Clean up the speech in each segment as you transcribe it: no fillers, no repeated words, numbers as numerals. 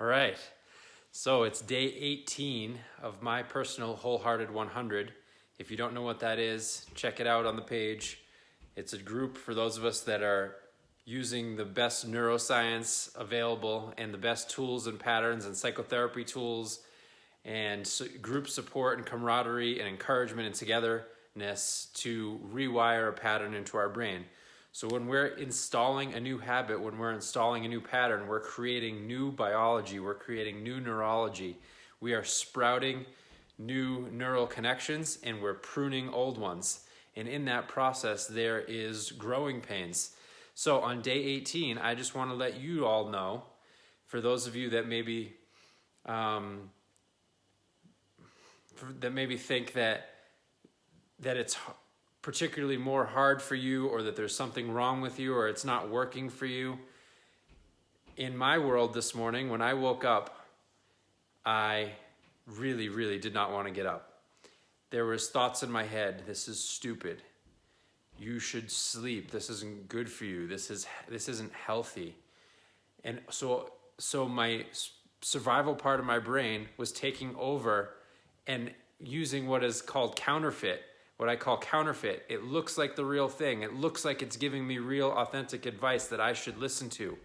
All right, so it's day 18 of my personal Wholehearted 100. If you don't know what that is, check it out on the page. It's a group for those of us that are using the best neuroscience available and the best tools and patterns and psychotherapy tools and group support and camaraderie and encouragement and togetherness to rewire a pattern into our brain. So when we're installing a new habit, when we're installing a new pattern, we're creating new biology, we're creating new neurology. We are sprouting new neural connections and we're pruning old ones. And in that process, there is growing pains. So on day 18, I just want to let you all know, for those of you that maybe think that it's particularly more hard for you, or that there's something wrong with you, or it's not working for you. In my world this morning, when I woke up, I really did not want to get up. There was thoughts in my head. This is stupid. You should sleep. This isn't good for you. This isn't healthy. And so my survival part of my brain was taking over and using what is called counterfeit. What I call counterfeit. It looks like the real thing. It looks like it's giving me real, authentic advice that I should listen to.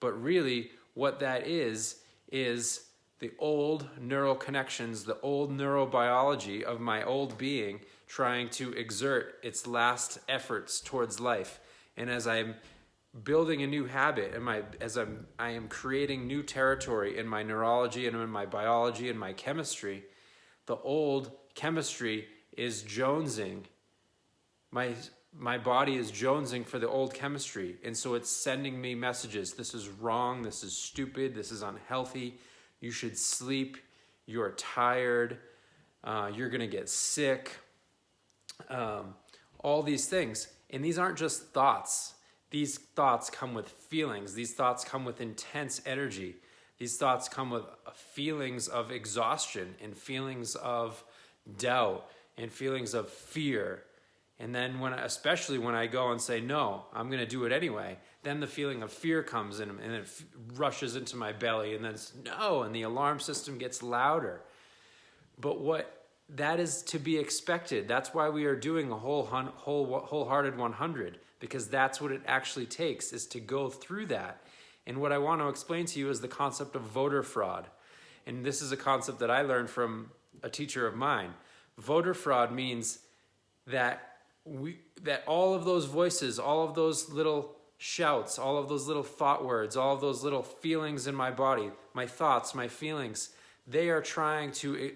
But really, what that is the old neural connections, the old neurobiology of my old being trying to exert its last efforts towards life. And as I'm building a new habit, and I am creating new territory in my neurology and in my biology and my chemistry, the old chemistry is jonesing. My body is jonesing for the old chemistry. And so it's sending me messages. This is wrong. This is stupid. This is unhealthy. You should sleep. You're tired. You're going to get sick. All these things. And these aren't just thoughts. These thoughts come with feelings. These thoughts come with intense energy. These thoughts come with feelings of exhaustion and feelings of doubt and feelings of fear. And then especially when I go and say, no, I'm going to do it anyway, then the feeling of fear comes in and it rushes into my belly, and then it's no, and the alarm system gets louder. But that is to be expected. That's why we are doing a Wholehearted 100, because that's what it actually takes, is to go through that. And what I want to explain to you is the concept of voter fraud. And this is a concept that I learned from a teacher of mine. Voter fraud means that all of those voices, all of those little shouts, all of those little thought words, all of those little feelings in my body, my thoughts, my feelings, they are trying to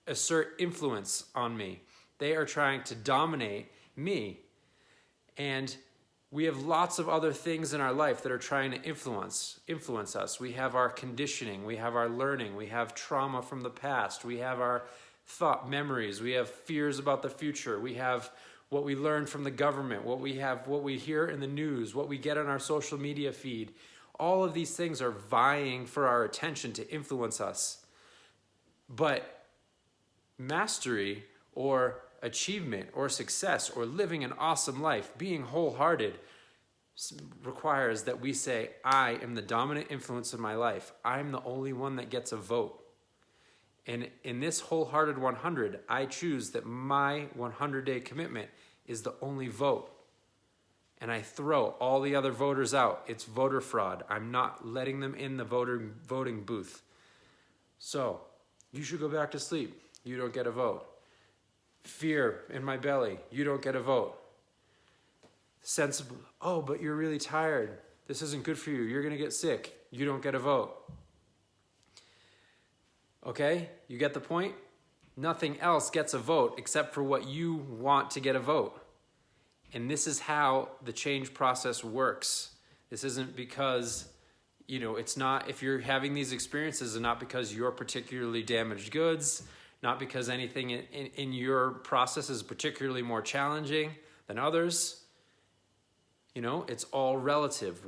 assert influence on me. They are trying to dominate me. And we have lots of other things in our life that are trying to influence us. We have our conditioning, we have our learning, we have trauma from the past, we have our thought memories, we have fears about the future, we have what we learned from the government, what we hear in the news, what we get on our social media feed. All of these things are vying for our attention to influence us. But mastery or achievement or success or living an awesome life, being wholehearted, requires that we say, I am the dominant influence in my life. I'm the only one that gets a vote. And in this Wholehearted 100, I choose that my 100-day commitment is the only vote. And I throw all the other voters out. It's voter fraud. I'm not letting them in the voting booth. So, you should go back to sleep. You don't get a vote. Fear in my belly. You don't get a vote. Sense of, oh, but you're really tired. This isn't good for you. You're going to get sick. You don't get a vote. Okay, you get the point? Nothing else gets a vote except for what you want to get a vote. And this is how the change process works. This isn't because, it's not, if you're having these experiences, and not because you're particularly damaged goods, not because anything in your process is particularly more challenging than others. It's all relative.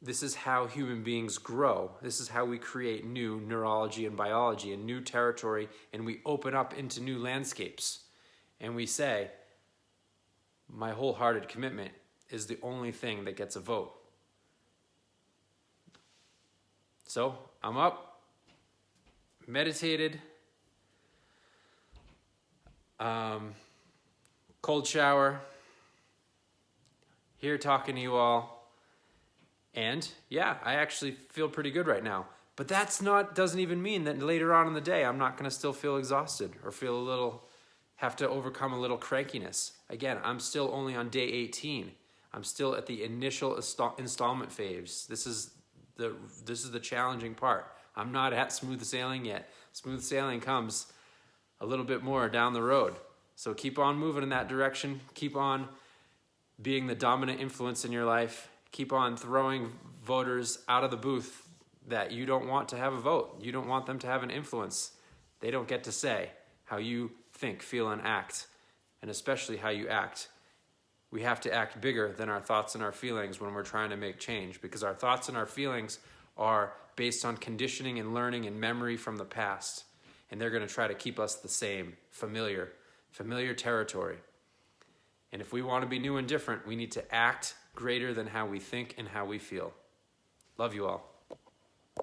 This is how human beings grow. This is how we create new neurology and biology and new territory, and we open up into new landscapes. And we say, my wholehearted commitment is the only thing that gets a vote. So I'm up, meditated, cold shower, here talking to you all. And yeah, I actually feel pretty good right now. But doesn't even mean that later on in the day, I'm not going to still feel exhausted or have to overcome a little crankiness. Again, I'm still only on day 18. I'm still at the initial installment phase. This is the challenging part. I'm not at smooth sailing yet. Smooth sailing comes a little bit more down the road. So keep on moving in that direction. Keep on being the dominant influence in your life. Keep on throwing voters out of the booth that you don't want to have a vote. You don't want them to have an influence. They don't get to say how you think, feel, and act, and especially how you act. We have to act bigger than our thoughts and our feelings when we're trying to make change, because our thoughts and our feelings are based on conditioning and learning and memory from the past, and they're going to try to keep us the same, familiar territory. And if we want to be new and different, we need to act greater than how we think and how we feel. Love you all.